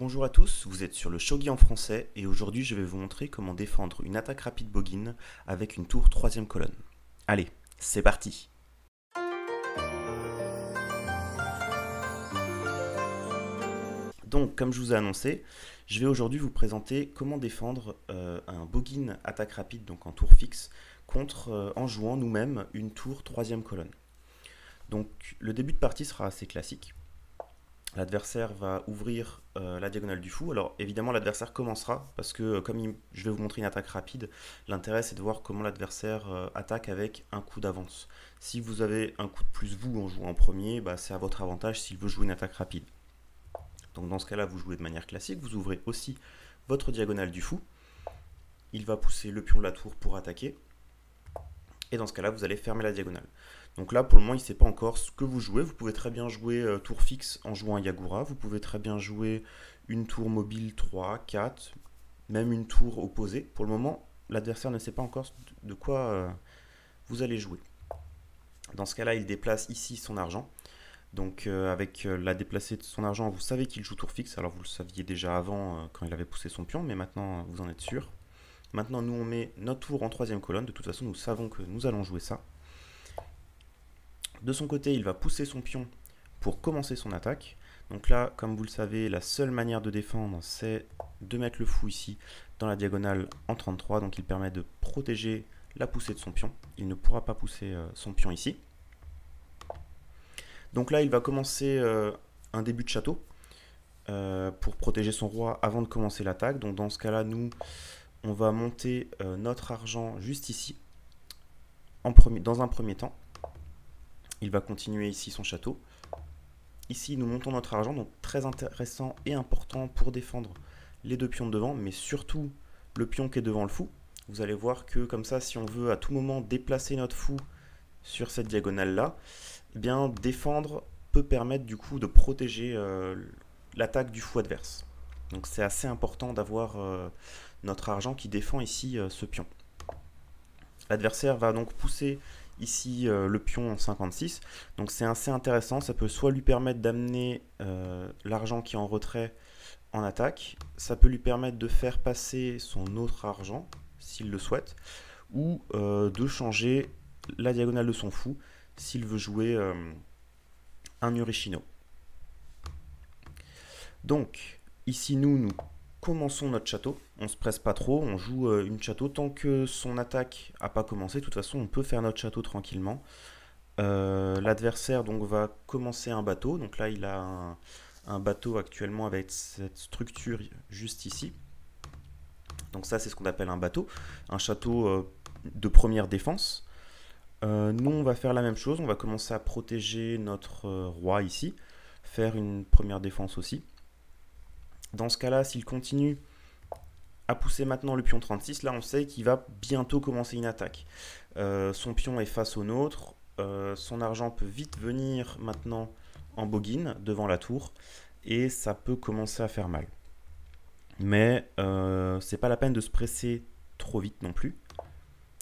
Bonjour à tous, vous êtes sur le Shogi en français et aujourd'hui je vais vous montrer comment défendre une attaque rapide Bogin avec une tour troisième colonne. Allez, c'est parti. Donc comme je vous ai annoncé, je vais aujourd'hui vous présenter comment défendre un Bogin attaque rapide, donc en tour fixe, en jouant nous-mêmes une tour troisième colonne. Donc le début de partie sera assez classique. L'adversaire va ouvrir la diagonale du fou. Alors évidemment l'adversaire commencera parce que comme je vais vous montrer une attaque rapide, l'intérêt c'est de voir comment l'adversaire attaque avec un coup d'avance. Si vous avez un coup de plus vous en jouant en premier, c'est à votre avantage s'il veut jouer une attaque rapide. Donc dans ce cas là vous jouez de manière classique, vous ouvrez aussi votre diagonale du fou. Il va pousser le pion de la tour pour attaquer. Et dans ce cas là vous allez fermer la diagonale. Donc là, pour le moment, il ne sait pas encore ce que vous jouez. Vous pouvez très bien jouer tour fixe en jouant un Yagura. Vous pouvez très bien jouer une tour mobile 3, 4, même une tour opposée. Pour le moment, l'adversaire ne sait pas encore de quoi vous allez jouer. Dans ce cas-là, il déplace ici son argent. Donc avec la déplacée de son argent, vous savez qu'il joue tour fixe. Alors vous le saviez déjà avant quand il avait poussé son pion, mais maintenant vous en êtes sûr. Maintenant, nous, on met notre tour en troisième colonne. De toute façon, nous savons que nous allons jouer ça. De son côté, il va pousser son pion pour commencer son attaque. Donc là, comme vous le savez, la seule manière de défendre, c'est de mettre le fou ici dans la diagonale en 33. Donc il permet de protéger la poussée de son pion. Il ne pourra pas pousser son pion ici. Donc là, il va commencer un début de château pour protéger son roi avant de commencer l'attaque. Donc dans ce cas-là, nous, on va monter notre argent juste ici, dans un premier temps. Il va continuer ici son château. Ici, nous montons notre argent, donc très intéressant et important pour défendre les deux pions de devant, mais surtout le pion qui est devant le fou. Vous allez voir que comme ça, si on veut à tout moment déplacer notre fou sur cette diagonale-là, eh bien défendre peut permettre du coup de protéger l'attaque du fou adverse. Donc c'est assez important d'avoir notre argent qui défend ici ce pion. L'adversaire va donc pousser ici le pion en 56, donc c'est assez intéressant, ça peut soit lui permettre d'amener l'argent qui est en retrait en attaque, ça peut lui permettre de faire passer son autre argent, s'il le souhaite, ou de changer la diagonale de son fou, s'il veut jouer un Urishino. Donc, ici nous commençons notre château, on ne se presse pas trop, on joue une château tant que son attaque n'a pas commencé. De toute façon, on peut faire notre château tranquillement. L'adversaire donc va commencer un bateau, donc là il a un bateau actuellement avec cette structure juste ici. Donc ça c'est ce qu'on appelle un bateau, un château de première défense. Nous on va faire la même chose, on va commencer à protéger notre roi ici, faire une première défense aussi. Dans ce cas-là, s'il continue à pousser maintenant le pion 36, là on sait qu'il va bientôt commencer une attaque. Son pion est face au nôtre, son argent peut vite venir maintenant en Bogin devant la tour, et ça peut commencer à faire mal. Mais c'est pas la peine de se presser trop vite non plus.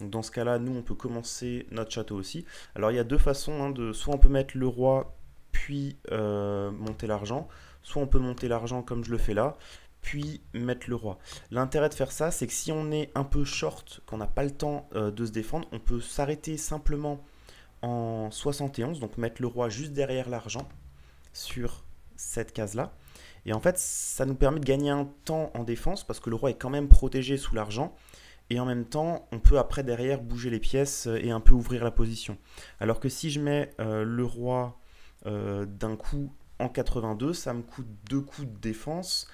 Donc dans ce cas-là, nous on peut commencer notre château aussi. Alors il y a deux façons, soit on peut mettre le roi puis monter l'argent, soit on peut monter l'argent comme je le fais là, puis mettre le roi. L'intérêt de faire ça, c'est que si on est un peu short, qu'on n'a pas le temps de se défendre, on peut s'arrêter simplement en 71, donc mettre le roi juste derrière l'argent sur cette case-là. Et en fait, ça nous permet de gagner un temps en défense, parce que le roi est quand même protégé sous l'argent, et en même temps, on peut après derrière bouger les pièces et un peu ouvrir la position. Alors que si je mets le roi d'un coup en 82, ça me coûte 2 coups de défense.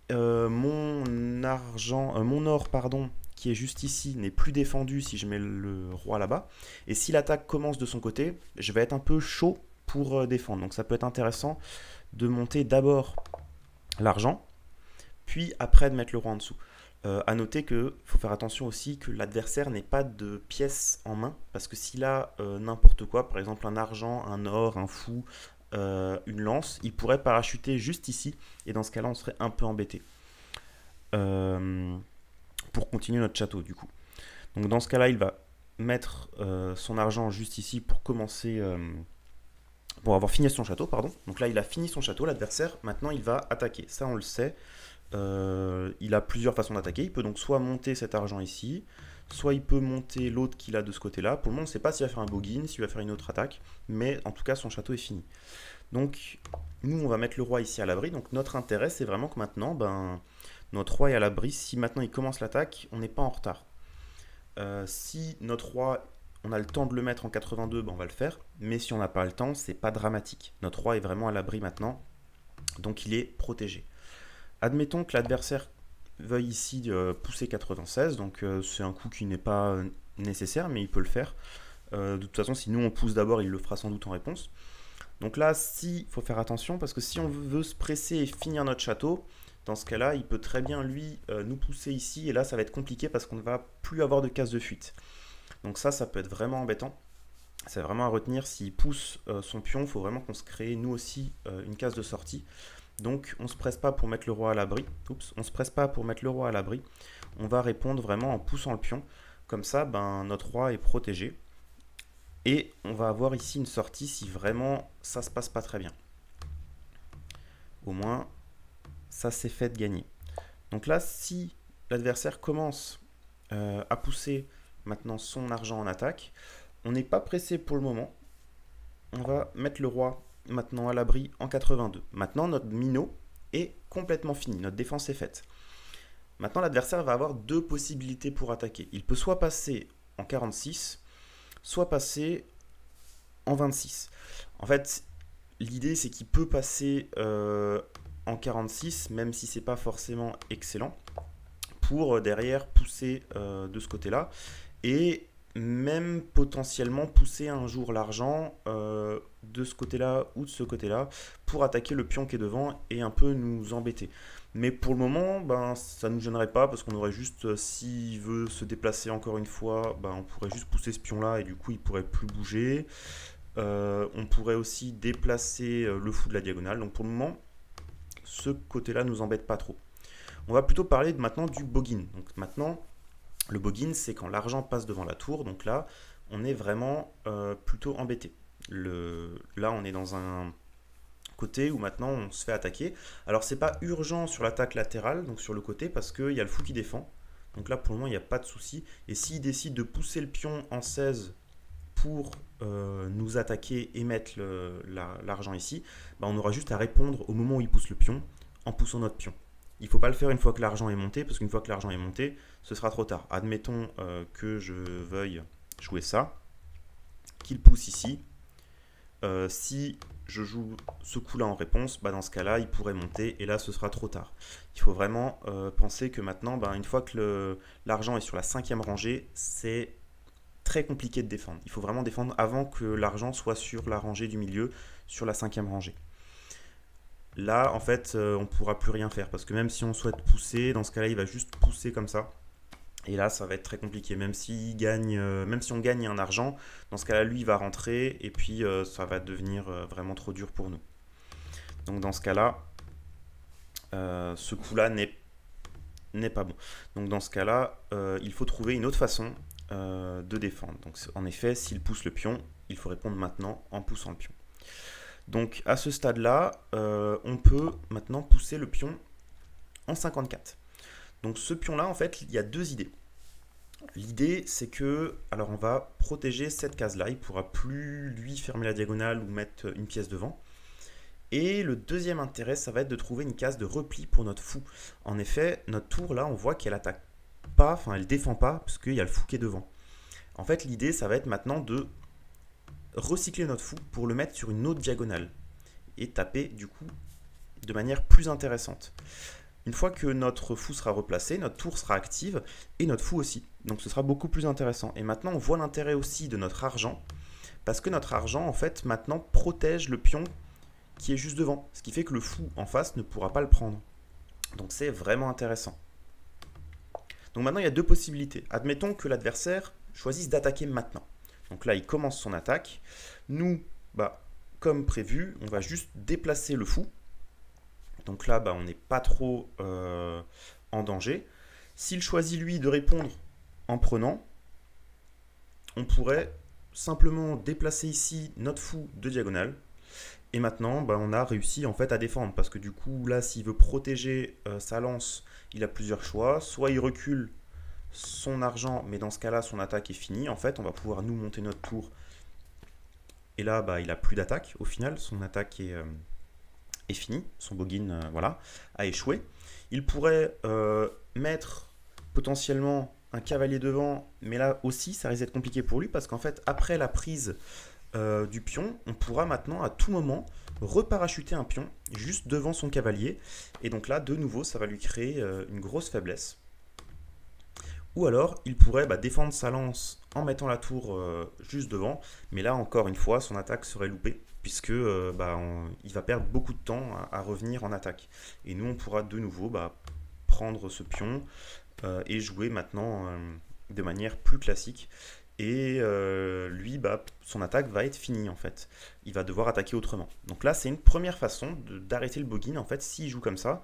Mon or, pardon, qui est juste ici, n'est plus défendu si je mets le roi là-bas. Et si l'attaque commence de son côté, je vais être un peu chaud pour défendre. Donc ça peut être intéressant de monter d'abord l'argent, puis après de mettre le roi en dessous. À noter qu'il faut faire attention aussi que l'adversaire n'ait pas de pièces en main, parce que s'il a n'importe quoi, par exemple un argent, un or, un fou, une lance, il pourrait parachuter juste ici, et dans ce cas-là, on serait un peu embêté pour continuer notre château du coup. Donc dans ce cas-là, il va mettre son argent juste ici pour commencer pour avoir fini son château, pardon. Donc là, il a fini son château, l'adversaire. Maintenant, il va attaquer. Ça, on le sait. Il a plusieurs façons d'attaquer. Il peut donc soit monter cet argent ici, soit il peut monter l'autre qu'il a de ce côté-là. Pour le moment, on ne sait pas s'il va faire un boggin, s'il va faire une autre attaque, mais en tout cas, son château est fini. Donc, nous, on va mettre le roi ici à l'abri. Donc, notre intérêt, c'est vraiment que maintenant, notre roi est à l'abri. Si maintenant il commence l'attaque, on n'est pas en retard. Si notre roi, on a le temps de le mettre en 82, on va le faire. Mais si on n'a pas le temps, c'est pas dramatique. Notre roi est vraiment à l'abri maintenant, donc il est protégé. Admettons que l'adversaire veuille ici pousser 96, donc c'est un coup qui n'est pas nécessaire, mais il peut le faire. De toute façon, si nous on pousse d'abord, il le fera sans doute en réponse. Donc là, il faut faire attention, parce que si on veut se presser et finir notre château, dans ce cas-là, il peut très bien, lui, nous pousser ici, et là, ça va être compliqué parce qu'on ne va plus avoir de case de fuite. Donc ça peut être vraiment embêtant. C'est vraiment à retenir, s'il pousse son pion, il faut vraiment qu'on se crée, nous aussi, une case de sortie. Donc on ne se presse pas pour mettre le roi à l'abri. Oups, on se presse pas pour mettre le roi à l'abri. On va répondre vraiment en poussant le pion. Comme ça, notre roi est protégé. Et on va avoir ici une sortie si vraiment ça se passe pas très bien. Au moins, ça s'est fait de gagner. Donc là, si l'adversaire commence à pousser maintenant son argent en attaque, on n'est pas pressé pour le moment. On va mettre le roi maintenant à l'abri en 82. Maintenant, notre minot est complètement fini. Notre défense est faite. Maintenant, l'adversaire va avoir deux possibilités pour attaquer. Il peut soit passer en 46, soit passer en 26. En fait, l'idée, c'est qu'il peut passer en 46, même si c'est pas forcément excellent, pour derrière pousser de ce côté-là. Et même potentiellement pousser un jour l'argent de ce côté-là ou de ce côté-là pour attaquer le pion qui est devant et un peu nous embêter. Mais pour le moment, ça ne nous gênerait pas parce qu'on aurait juste, s'il veut se déplacer encore une fois, on pourrait juste pousser ce pion-là et du coup il pourrait plus bouger. On pourrait aussi déplacer le fou de la diagonale. Donc pour le moment, ce côté-là ne nous embête pas trop. On va plutôt parler maintenant du boggin. Donc maintenant, le boggin, c'est quand l'argent passe devant la tour. Donc là, on est vraiment plutôt embêté. Là, on est dans un côté où maintenant on se fait attaquer. Alors, c'est pas urgent sur l'attaque latérale, donc sur le côté, parce qu'il y a le fou qui défend. Donc là, pour le moment, il n'y a pas de souci. Et s'il décide de pousser le pion en 16 pour nous attaquer et mettre l'argent ici, on aura juste à répondre au moment où il pousse le pion en poussant notre pion. Il ne faut pas le faire une fois que l'argent est monté, parce qu'une fois que l'argent est monté, ce sera trop tard. Admettons que je veuille jouer ça, qu'il pousse ici. Si je joue ce coup-là en réponse, dans ce cas-là, il pourrait monter, et là, ce sera trop tard. Il faut vraiment penser que maintenant, une fois que l'argent est sur la 5e rangée, c'est très compliqué de défendre. Il faut vraiment défendre avant que l'argent soit sur la rangée du milieu, sur la 5e rangée. Là, en fait, on ne pourra plus rien faire parce que même si on souhaite pousser, dans ce cas-là, il va juste pousser comme ça. Et là, ça va être très compliqué. Même si on gagne un argent, dans ce cas-là, lui, il va rentrer et puis ça va devenir vraiment trop dur pour nous. Donc, dans ce cas-là, ce coup-là n'est pas bon. Donc, dans ce cas-là, il faut trouver une autre façon de défendre. Donc, en effet, s'il pousse le pion, il faut répondre maintenant en poussant le pion. Donc à ce stade-là, on peut maintenant pousser le pion en 54. Donc ce pion-là, en fait, il y a deux idées. L'idée, c'est que, alors on va protéger cette case-là, il ne pourra plus lui fermer la diagonale ou mettre une pièce devant. Et le deuxième intérêt, ça va être de trouver une case de repli pour notre fou. En effet, notre tour, là, on voit qu'elle attaque pas, enfin elle défend pas, parce qu'il y a le fou qui est devant. En fait, l'idée, ça va être maintenant de recycler notre fou pour le mettre sur une autre diagonale et taper du coup de manière plus intéressante. Une fois que notre fou sera replacé, notre tour sera active et notre fou aussi. Donc ce sera beaucoup plus intéressant. Et maintenant on voit l'intérêt aussi de notre argent parce que notre argent en fait maintenant protège le pion qui est juste devant. Ce qui fait que le fou en face ne pourra pas le prendre. Donc c'est vraiment intéressant. Donc maintenant il y a deux possibilités. Admettons que l'adversaire choisisse d'attaquer maintenant. Donc là, il commence son attaque. Nous, comme prévu, on va juste déplacer le fou. Donc là, on n'est pas trop en danger. S'il choisit, lui, de répondre en prenant, on pourrait simplement déplacer ici notre fou de diagonale. Et maintenant, bah, on a réussi en fait à défendre parce que du coup, là, s'il veut protéger sa lance, il a plusieurs choix. Soit il recule son argent, mais dans ce cas-là, son attaque est finie. En fait, on va pouvoir nous monter notre tour. Et là, bah, il a plus d'attaque. Au final, son attaque est finie. Son boggin, voilà, a échoué. Il pourrait mettre potentiellement un cavalier devant, mais là aussi, ça risque d'être compliqué pour lui parce qu'en fait, après la prise du pion, on pourra maintenant à tout moment reparachuter un pion juste devant son cavalier. Et donc là, de nouveau, ça va lui créer une grosse faiblesse. Ou alors, il pourrait défendre sa lance en mettant la tour juste devant. Mais là, encore une fois, son attaque serait loupée, puisque il va perdre beaucoup de temps à revenir en attaque. Et nous, on pourra de nouveau prendre ce pion et jouer maintenant de manière plus classique. Et lui, son attaque va être finie en fait. Il va devoir attaquer autrement. Donc là, c'est une première façon d'arrêter le boggin. En fait, s'il joue comme ça,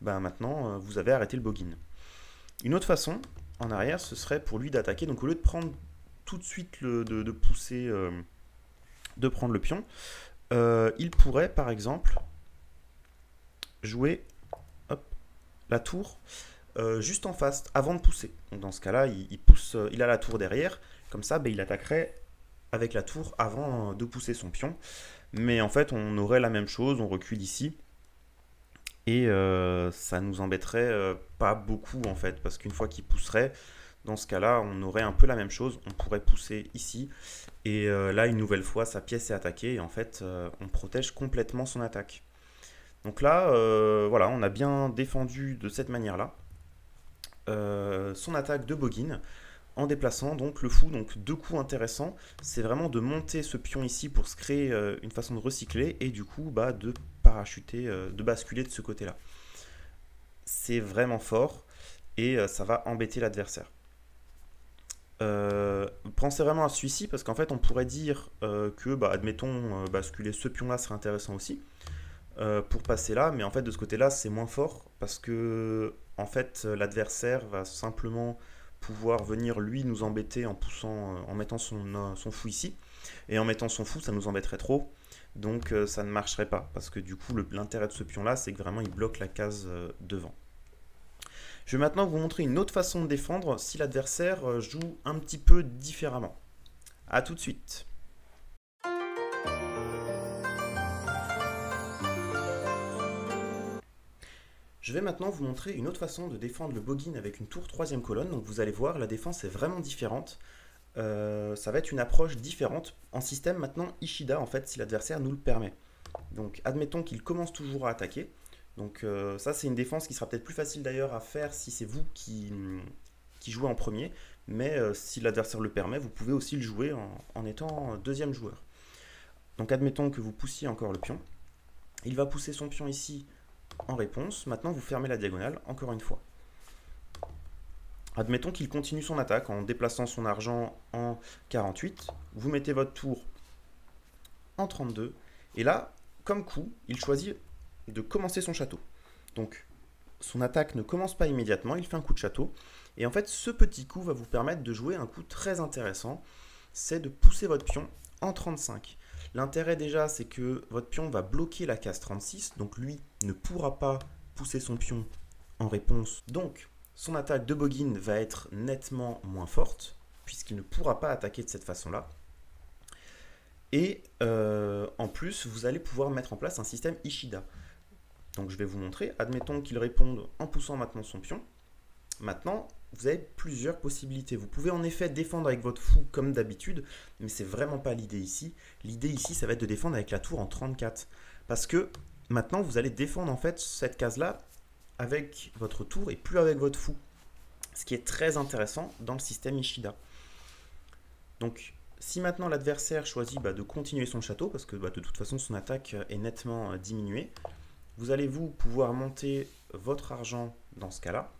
maintenant, vous avez arrêté le boggin. Une autre façon, en arrière, ce serait pour lui d'attaquer. Donc au lieu de prendre tout de suite, de pousser, de prendre le pion, il pourrait par exemple jouer hop, la tour juste en face, avant de pousser. Donc dans ce cas-là, il pousse, il a la tour derrière. Comme ça, il attaquerait avec la tour avant de pousser son pion. Mais en fait, on aurait la même chose, on recule ici. Et ça nous embêterait pas beaucoup en fait, parce qu'une fois qu'il pousserait, dans ce cas-là, on aurait un peu la même chose. On pourrait pousser ici. Et là, une nouvelle fois, sa pièce est attaquée. Et en fait, on protège complètement son attaque. Donc là, voilà, on a bien défendu de cette manière-là son attaque de boggin en déplaçant donc le fou. Donc deux coups intéressants, c'est vraiment de monter ce pion ici pour se créer une façon de recycler et du coup de parachuter, de basculer de ce côté-là. C'est vraiment fort et ça va embêter l'adversaire. Pensez vraiment à celui-ci parce qu'en fait on pourrait dire que admettons basculer ce pion là serait intéressant aussi pour passer là, mais en fait de ce côté là c'est moins fort parce que en fait l'adversaire va simplement pouvoir venir lui nous embêter en poussant, en mettant son fou ici, et en mettant son fou ça nous embêterait trop, donc ça ne marcherait pas parce que du coup l'intérêt de ce pion là c'est que vraiment il bloque la case devant. Je vais maintenant vous montrer une autre façon de défendre si l'adversaire joue un petit peu différemment. A tout de suite. Je vais maintenant vous montrer une autre façon de défendre le boggin avec une tour troisième colonne. Donc vous allez voir, la défense est vraiment différente. Ça va être une approche différente en système maintenant Ishida en fait si l'adversaire nous le permet. Donc admettons qu'il commence toujours à attaquer. Donc ça c'est une défense qui sera peut-être plus facile d'ailleurs à faire si c'est vous qui jouez en premier. Mais si l'adversaire le permet, vous pouvez aussi le jouer en étant deuxième joueur. Donc admettons que vous poussiez encore le pion. Il va pousser son pion ici en réponse. Maintenant vous fermez la diagonale encore une fois. Admettons qu'il continue son attaque en déplaçant son argent en 48. Vous mettez votre tour en 32. Et là, comme coup, il choisit de commencer son château. Donc son attaque ne commence pas immédiatement, il fait un coup de château. Et en fait, ce petit coup va vous permettre de jouer un coup très intéressant. C'est de pousser votre pion en 35. L'intérêt déjà, c'est que votre pion va bloquer la case 36. Donc lui ne pourra pas pousser son pion en réponse. Donc son attaque de boggin va être nettement moins forte, puisqu'il ne pourra pas attaquer de cette façon-là. Et en plus, vous allez pouvoir mettre en place un système Ishida. Donc je vais vous montrer. Admettons qu'il réponde en poussant maintenant son pion. Maintenant, vous avez plusieurs possibilités. Vous pouvez en effet défendre avec votre fou comme d'habitude, mais c'est vraiment pas l'idée ici. L'idée ici, ça va être de défendre avec la tour en 34. Parce que maintenant, vous allez défendre en fait cette case-là avec votre tour et plus avec votre fou. Ce qui est très intéressant dans le système Ishida. Donc, si maintenant l'adversaire choisit de continuer son château, parce que de toute façon son attaque est nettement diminuée, vous allez vous pouvoir monter votre argent dans ce cas-là.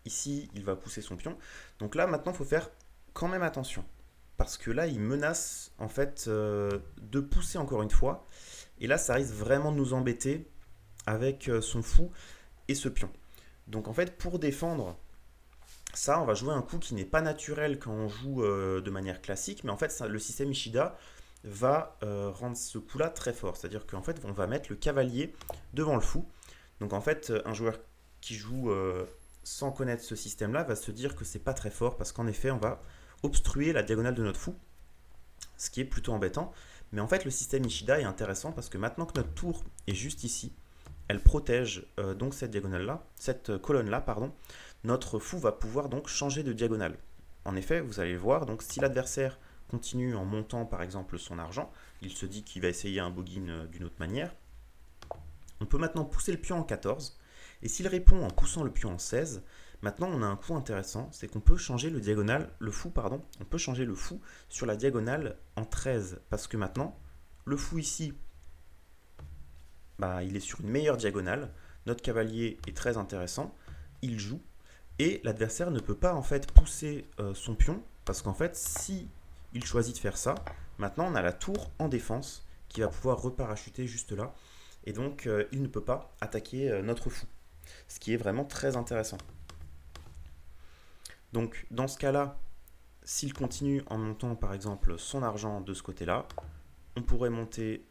Ici, il va pousser son pion. Donc là, maintenant, il faut faire quand même attention. Parce que là, il menace en fait de pousser encore une fois. Et là, ça risque vraiment de nous embêter avec son fou et ce pion. Donc en fait, pour défendre ça, on va jouer un coup qui n'est pas naturel quand on joue de manière classique. Mais en fait, le système Ishida va rendre ce coup-là très fort. C'est-à-dire qu'en fait, on va mettre le cavalier devant le fou. Donc en fait, un joueur qui joue sans connaître ce système-là va se dire que c'est pas très fort parce qu'en effet, on va obstruer la diagonale de notre fou, ce qui est plutôt embêtant. Mais en fait, le système Ishida est intéressant parce que maintenant que notre tour est juste ici, elle protège donc cette diagonale-là, cette colonne-là, pardon. Notre fou va pouvoir donc changer de diagonale. En effet, vous allez le voir, donc si l'adversaire continue en montant par exemple son argent, il se dit qu'il va essayer un bogin d'une autre manière. On peut maintenant pousser le pion en 14, et s'il répond en poussant le pion en 16, maintenant on a un coup intéressant, c'est qu'on peut changer le fou, on peut changer le fou sur la diagonale en 13, parce que maintenant, le fou ici, il est sur une meilleure diagonale, notre cavalier est très intéressant, il joue, et l'adversaire ne peut pas en fait pousser son pion, parce qu'en fait, si il choisit de faire ça, maintenant on a la tour en défense, qui va pouvoir reparachuter juste là, et donc il ne peut pas attaquer notre fou, ce qui est vraiment très intéressant. Donc dans ce cas-là, s'il continue en montant par exemple son argent de ce côté-là, on pourrait monter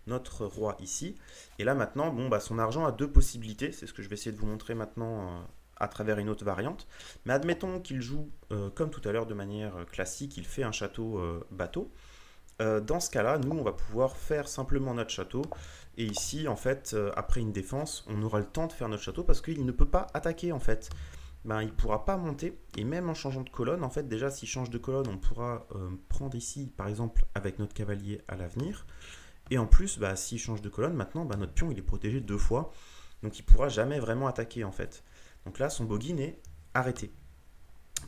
notre roi ici, et là maintenant, son argent a deux possibilités, c'est ce que je vais essayer de vous montrer maintenant à travers une autre variante, mais admettons qu'il joue comme tout à l'heure de manière classique, il fait un château bateau. Dans ce cas-là, nous, on va pouvoir faire simplement notre château. Et ici, en fait, après une défense, on aura le temps de faire notre château parce qu'il ne peut pas attaquer, en fait. Il ne pourra pas monter. Et même en changeant de colonne, en fait, déjà, s'il change de colonne, on pourra prendre ici, par exemple, avec notre cavalier à l'avenir. Et en plus, s'il change de colonne, maintenant, notre pion, il est protégé 2 fois. Donc, il ne pourra jamais vraiment attaquer, en fait. Donc là, son bogin est arrêté.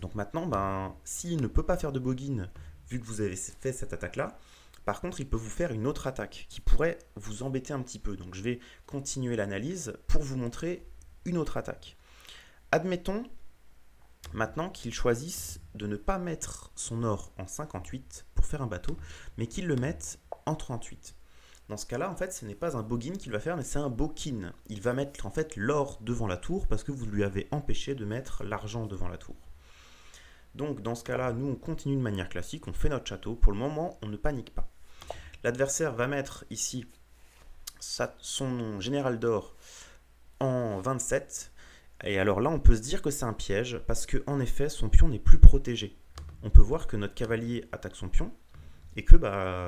Donc maintenant, s'il ne peut pas faire de bogin, vu que vous avez fait cette attaque-là, par contre, il peut vous faire une autre attaque qui pourrait vous embêter un petit peu. Donc je vais continuer l'analyse pour vous montrer une autre attaque. Admettons maintenant qu'il choisisse de ne pas mettre son or en 58 pour faire un bateau, mais qu'il le mette en 38. Dans ce cas-là, en fait, ce n'est pas un bogin qu'il va faire, mais c'est un bokin. Il va mettre en fait l'or devant la tour parce que vous lui avez empêché de mettre l'argent devant la tour. Donc dans ce cas-là, nous on continue de manière classique, on fait notre château. Pour le moment, on ne panique pas. L'adversaire va mettre ici son général d'or en 27. Et alors là, on peut se dire que c'est un piège parce qu'en effet, son pion n'est plus protégé. On peut voir que notre cavalier attaque son pion et que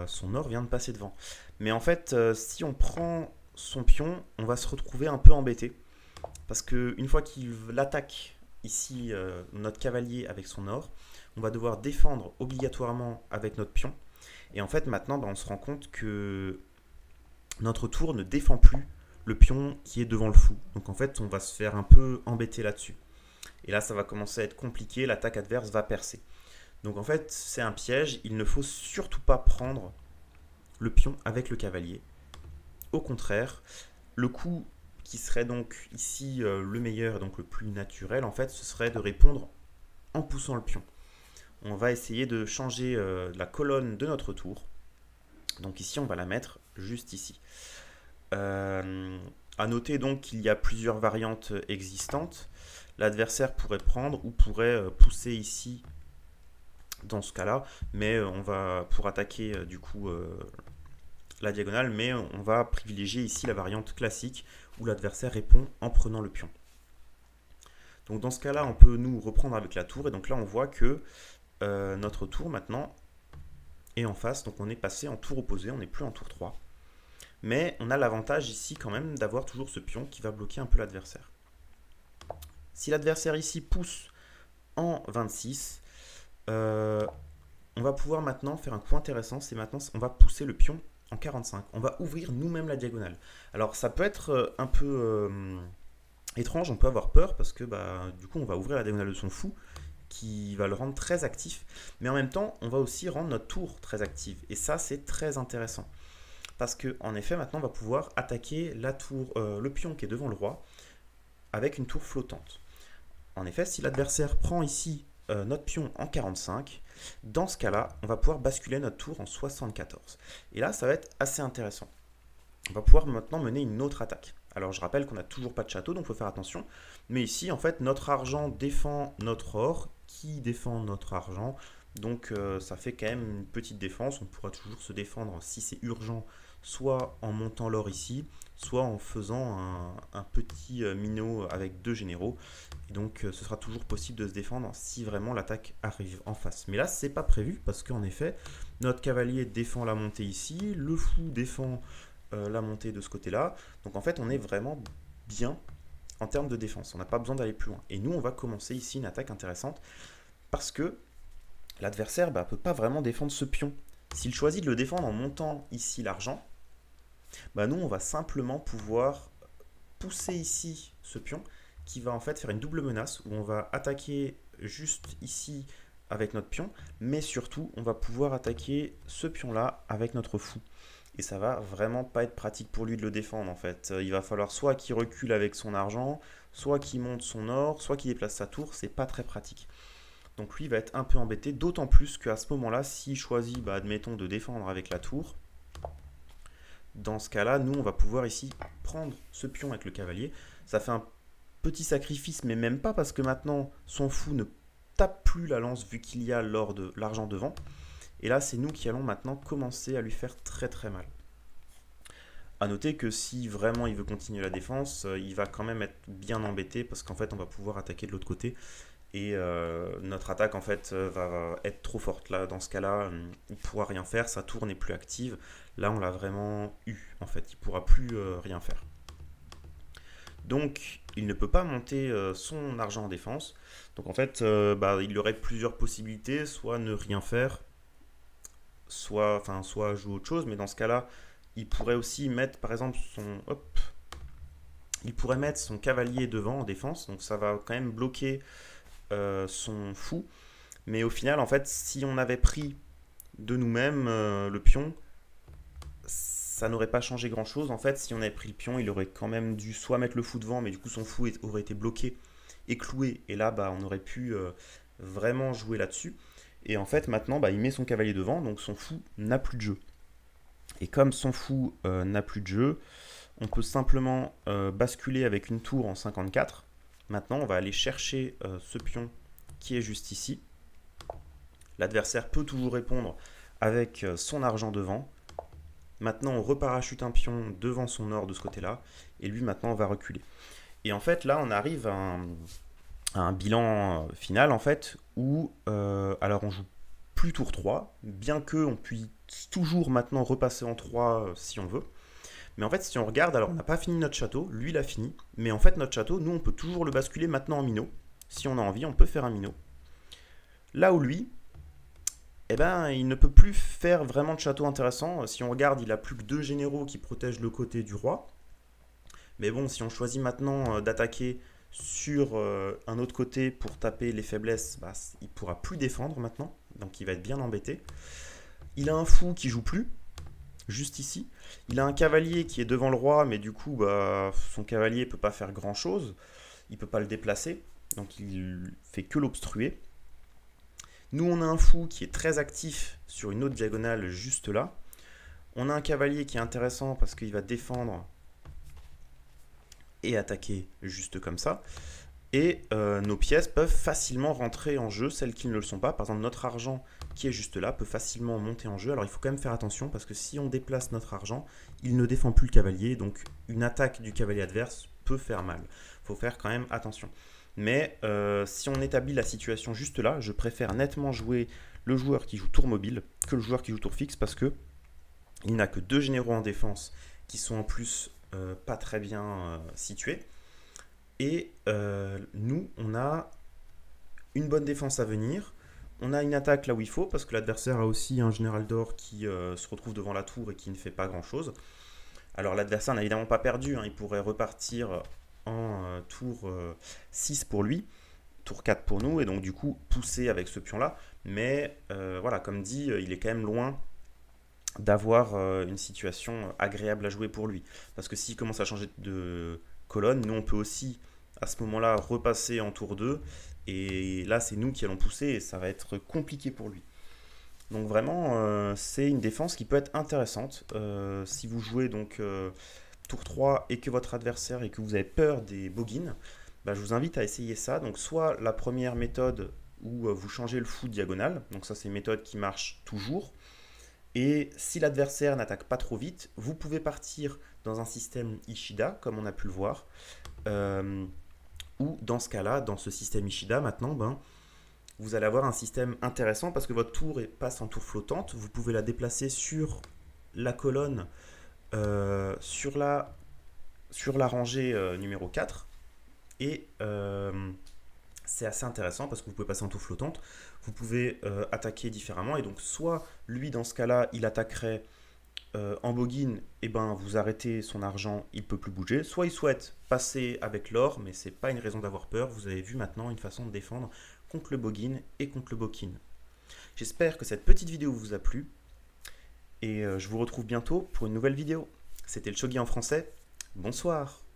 son or vient de passer devant. Mais en fait, si on prend son pion, on va se retrouver un peu embêté. Parce qu'une fois qu'il attaque ici notre cavalier avec son or, on va devoir défendre obligatoirement avec notre pion. Et en fait, maintenant, on se rend compte que notre tour ne défend plus le pion qui est devant le fou. Donc en fait, on va se faire un peu embêter là-dessus. Et là, ça va commencer à être compliqué, l'attaque adverse va percer. Donc en fait, c'est un piège, il ne faut surtout pas prendre le pion avec le cavalier. Au contraire, le coup qui serait donc ici le meilleur, donc le plus naturel, en fait, ce serait de répondre en poussant le pion. On va essayer de changer la colonne de notre tour. Donc ici, on va la mettre juste ici. À noter donc qu'il y a plusieurs variantes existantes. L'adversaire pourrait prendre ou pourrait pousser ici dans ce cas-là, mais on va pour attaquer du coup la diagonale, mais on va privilégier ici la variante classique où l'adversaire répond en prenant le pion. Donc dans ce cas-là, on peut nous reprendre avec la tour, et donc là on voit que notre tour maintenant est en face, donc on est passé en tour opposé, on n'est plus en tour 3. Mais on a l'avantage ici quand même d'avoir toujours ce pion qui va bloquer un peu l'adversaire. Si l'adversaire ici pousse en 26, on va pouvoir maintenant faire un coup intéressant, c'est maintenant on va pousser le pion en 45. On va ouvrir nous-mêmes la diagonale. Alors ça peut être un peu étrange, on peut avoir peur parce que du coup on va ouvrir la diagonale de son fou qui va le rendre très actif, mais en même temps on va aussi rendre notre tour très active, et ça c'est très intéressant parce que en effet maintenant on va pouvoir attaquer la tour, le pion qui est devant le roi avec une tour flottante. En effet, si l'adversaire prend ici notre pion en 45, dans ce cas-là, on va pouvoir basculer notre tour en 74. Et là, ça va être assez intéressant. On va pouvoir maintenant mener une autre attaque. Alors, je rappelle qu'on n'a toujours pas de château, donc il faut faire attention. Mais ici, en fait, notre argent défend notre or. Qui défend notre argent? Donc ça fait quand même une petite défense. On pourra toujours se défendre si c'est urgent, soit en montant l'or ici, soit en faisant un petit minot avec 2 généraux. Et donc ce sera toujours possible de se défendre si vraiment l'attaque arrive en face. Mais là, c'est pas prévu parce qu'en effet, notre cavalier défend la montée ici, le fou défend la montée de ce côté-là. Donc en fait, on est vraiment bien en termes de défense. On n'a pas besoin d'aller plus loin. Et nous, on va commencer ici une attaque intéressante parce que l'adversaire ne peut pas vraiment défendre ce pion. S'il choisit de le défendre en montant ici l'argent, nous, on va simplement pouvoir pousser ici ce pion qui va en fait faire une double menace où on va attaquer juste ici avec notre pion, mais surtout, on va pouvoir attaquer ce pion-là avec notre fou. Et ça va vraiment pas être pratique pour lui de le défendre en fait. Il va falloir soit qu'il recule avec son argent, soit qu'il monte son or, soit qu'il déplace sa tour, c'est pas très pratique. Donc lui va être un peu embêté, d'autant plus qu'à ce moment-là, s'il choisit, admettons, de défendre avec la tour, dans ce cas-là, nous, on va pouvoir ici prendre ce pion avec le cavalier. Ça fait un petit sacrifice, mais même pas, parce que maintenant, son fou ne tape plus la lance vu qu'il y a l'argent devant. Et là, c'est nous qui allons maintenant commencer à lui faire très très mal. A noter que si vraiment il veut continuer la défense, il va quand même être bien embêté, parce qu'en fait, on va pouvoir attaquer de l'autre côté. Et notre attaque en fait va être trop forte. Là, dans ce cas-là, il ne pourra rien faire, sa tour n'est plus active. Là, on l'a vraiment eu en fait, il ne pourra plus rien faire. Donc, il ne peut pas monter son argent en défense. Donc en fait, il aurait plusieurs possibilités, soit ne rien faire, soit jouer autre chose. Mais dans ce cas-là, il pourrait aussi mettre par exemple il pourrait mettre son cavalier devant en défense. Donc ça va quand même bloquer son fou, mais au final en fait si on avait pris de nous-mêmes le pion, ça n'aurait pas changé grand chose en fait. Si on avait pris le pion, il aurait quand même dû soit mettre le fou devant, mais du coup son fou aurait été bloqué et cloué, et là on aurait pu vraiment jouer là-dessus. Et en fait maintenant il met son cavalier devant, donc son fou n'a plus de jeu. Et comme son fou n'a plus de jeu, on peut simplement basculer avec une tour en 54. Maintenant, on va aller chercher ce pion qui est juste ici. L'adversaire peut toujours répondre avec son argent devant. Maintenant, on reparachute un pion devant son or de ce côté-là. Et lui, maintenant, on va reculer. Et en fait, là, on arrive à un bilan final, en fait, où alors on joue plus tour 3, bien qu'on puisse toujours maintenant repasser en 3 si on veut. Mais en fait, si on regarde, alors on n'a pas fini notre château, lui il a fini, mais en fait notre château, nous on peut toujours le basculer maintenant en minot. Si on a envie, on peut faire un minot. Là où lui, il ne peut plus faire vraiment de château intéressant. Si on regarde, il a plus que 2 généraux qui protègent le côté du roi. Mais bon, si on choisit maintenant d'attaquer sur un autre côté pour taper les faiblesses, il ne pourra plus défendre maintenant, donc il va être bien embêté. Il a un fou qui joue plus, juste ici. Il a un cavalier qui est devant le roi, mais du coup, son cavalier ne peut pas faire grand-chose. Il ne peut pas le déplacer, donc il fait que l'obstruer. Nous, on a un fou qui est très actif sur une autre diagonale juste là. On a un cavalier qui est intéressant parce qu'il va défendre et attaquer juste comme ça. Et nos pièces peuvent facilement rentrer en jeu, celles qui ne le sont pas. Par exemple, notre argent qui est juste là peut facilement monter en jeu. Alors il faut quand même faire attention parce que si on déplace notre argent, il ne défend plus le cavalier. Donc une attaque du cavalier adverse peut faire mal. Il faut faire quand même attention. Mais si on établit la situation juste là, je préfère nettement jouer le joueur qui joue tour mobile que le joueur qui joue tour fixe parce que il n'a que 2 généraux en défense qui sont en plus pas très bien situés. Et nous, on a une bonne défense à venir. On a une attaque là où il faut, parce que l'adversaire a aussi un général d'or qui se retrouve devant la tour et qui ne fait pas grand-chose. Alors l'adversaire n'a évidemment pas perdu, il pourrait repartir en tour 6 pour lui, tour 4 pour nous, et donc du coup pousser avec ce pion-là. Mais voilà, comme dit, il est quand même loin d'avoir une situation agréable à jouer pour lui. Parce que s'il commence à changer de colonne, nous on peut aussi à ce moment-là repasser en tour 2 et là c'est nous qui allons pousser et ça va être compliqué pour lui. Donc vraiment c'est une défense qui peut être intéressante si vous jouez donc tour 3 et que votre adversaire et que vous avez peur des boggins, je vous invite à essayer ça. Donc soit la première méthode où vous changez le fou diagonal. Donc ça, c'est une méthode qui marche toujours. Et si l'adversaire n'attaque pas trop vite, vous pouvez partir dans un système Ishida, comme on a pu le voir. Ou dans ce cas-là, dans ce système Ishida, maintenant, vous allez avoir un système intéressant parce que votre tour passe en tour flottante. Vous pouvez la déplacer sur la colonne, sur la rangée numéro 4. Et c'est assez intéressant parce que vous pouvez passer en tour flottante. Vous pouvez attaquer différemment. Et donc, soit lui, dans ce cas-là, il attaquerait en boggin, et vous arrêtez son argent, il ne peut plus bouger. Soit il souhaite passer avec l'or, mais ce n'est pas une raison d'avoir peur. Vous avez vu maintenant une façon de défendre contre le boggin et contre le bokin. J'espère que cette petite vidéo vous a plu. Et je vous retrouve bientôt pour une nouvelle vidéo. C'était le Shogi en français. Bonsoir.